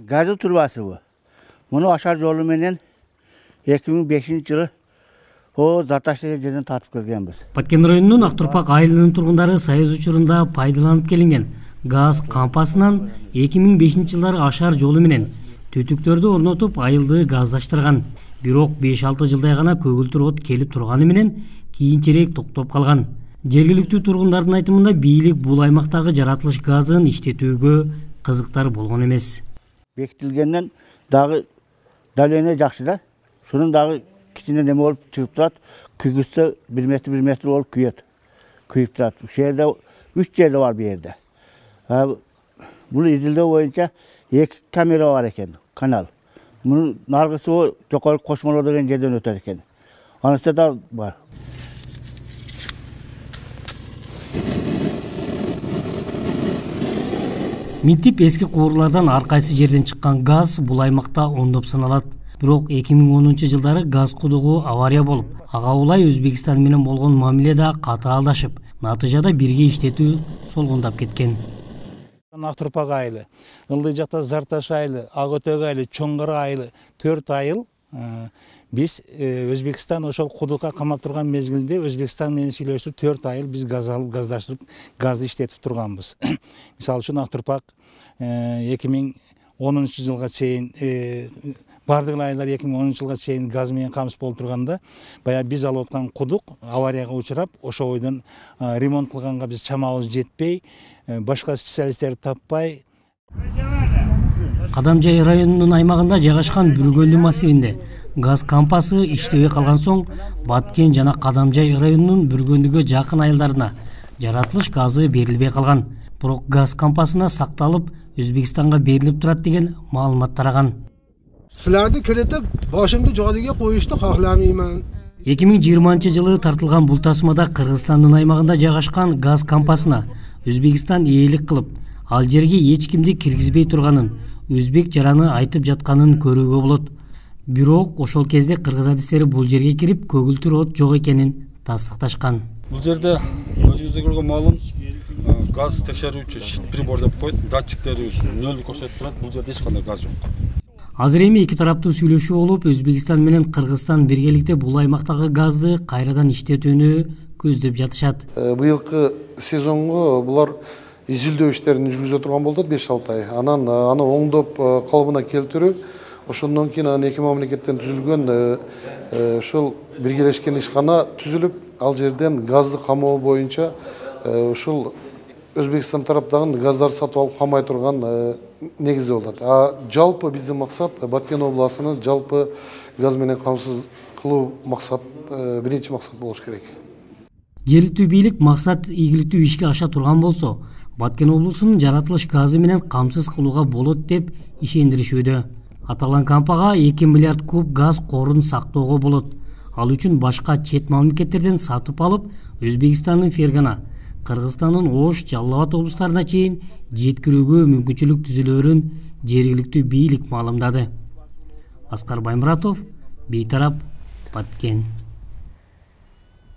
Gazı turbası bu. Bunu aşar yolu menen 2005-жылы o Zataşlı'ya жерден тартып келгенбиz. Баткен районунун Актурпак айылынын тургундары Союз учурунда пайдаланып келинген газ кампасынан 2005-жылдары ашар жолу менен түтүктөрдү орнотуп айылды газдаштырган. Бирок 5-6 жылдай гана көгүлтүр от келип турганы менен кийинчерээк токтоп калган. Жергиликтүү тургундардын айтымында бийлик бул аймактагы жаратылыш газын иштетүүгө кызыктар болгон эмес. Бекитилгенден дагы далене жакшы да. Шунун дагы кичине неме болуп чыгып турат. Күгүсө 1 метр болуп күйөт. Күйүп турат. Ушул жерде 3 жерде бар бу жерде. Бул изилдөө боюнча 2 камера бар экен, канал. Мунун наргысы жоколуп кошмолор деген жерден өтөр экен. Анысы да бар. Минтип эски куурлардан ар кайсы жерден чыккан газ бул аймакта ондоп саналат. Бирок 2010-жылдары газ кудугу авария болуп, ага улай Өзбекстан менен болгон мамиле да катаалдашып, натыйжада бирге иштетүү солгундап кеткен. Актурпак айылы, ылдый жакта Зарташ айылы, Ак Өтөк айылы, Чоңгар айылы 4 айыл биз Өзбекстан ошол кудукка камап турган мезгилинде Өзбекстан менен сүйлөшүп 4 айыл биз газ алып, газдаштырып, газды иштетип турганбыз. Мисалы үчүн Актурпак 2010-жылга чейин бардык айылдар 2010-жылга чейин газ менен камсыз болуп турганда, бая биз алып аткан кудук аварияга учурап, ошо бойдон ремонт кылганга биз чамабыз жетпей, башка специалисттерди таппай. Кадамжай районунун аймагында жайгашкан Бүргөндү массивинде газ кампасы иштебей калган соң, Баткен жана Кадамжай районунун Бүргөндүгө жакын айылдарына жаратылыш газы берилбей калган. Бирок газ кампасына сакталып, Өзбекстанга берилип турат деген маалымат тараган. Силерди келетип, башымды жолуга коюшту кахламайман. 2020-жылы тартылган бул тасмада Кыргызстандын аймагында жайгашкан газ кампасына Өзбекстан ээлик кылып, ал жерге эч кимди киргизбей турганын, өзбек жараны айтып жатканын көрүүгө болот. Бирок ошол кезде кыргыз адистери бул жерге кирип, көгүлтүр от жок экенин тастыкташкан. Бул жерде өзүңүзгө көргөн маалым газ текшерүүчү щит прибор деп коет, датчиктери нөлдү көрсөтүп турат, бул жерде эч кандай газ жок. Азыр эми эки тараптуу сүйлөшүү болуп, Өзбекстан менен Кыргызстан биргеликте бул аймактагы газды кайрадан иштетүүнү көздөп жатышат. Быйылкы сезонго булар изилдөө иштерин жүргүзө турган болду 5-6 ай. Анан аны оңдоп калыбына келтирүү, ошондон кийин анан эки мамлекеттен түзүлгөн ушул биргелешкен ишкана түзүлүп, ал жерден газды камоо боюнча ушул Өзбекстан тараптагы газдарды сатып алып камай турган негизде болот. Жалпы биздин максат Баткен областынын жалпы газ менен камсыз кылуу максат, биринчи максат болуш керек. Жергиликтүү бийлик максат ийгиликтүү ишке аша турган болсо, Баткен облусунун жаратылыш газы менен камсыз кылууга болот деп ишендиришүүдө. Аталган кампага 2 миллиард куб газ корун сактоого болот. Ал үчүн башка чет мамлекеттерден сатып алып, Өзбекстандын Фергана, Кыргызстандын Ош, Жалал Абад облустарына чейин жеткирүүгө мүмкүнчүлүк түзүлөрүн жергиликтүү бийлик маалымдады. Аскар Баймуратов, Бейтарап, Баткен.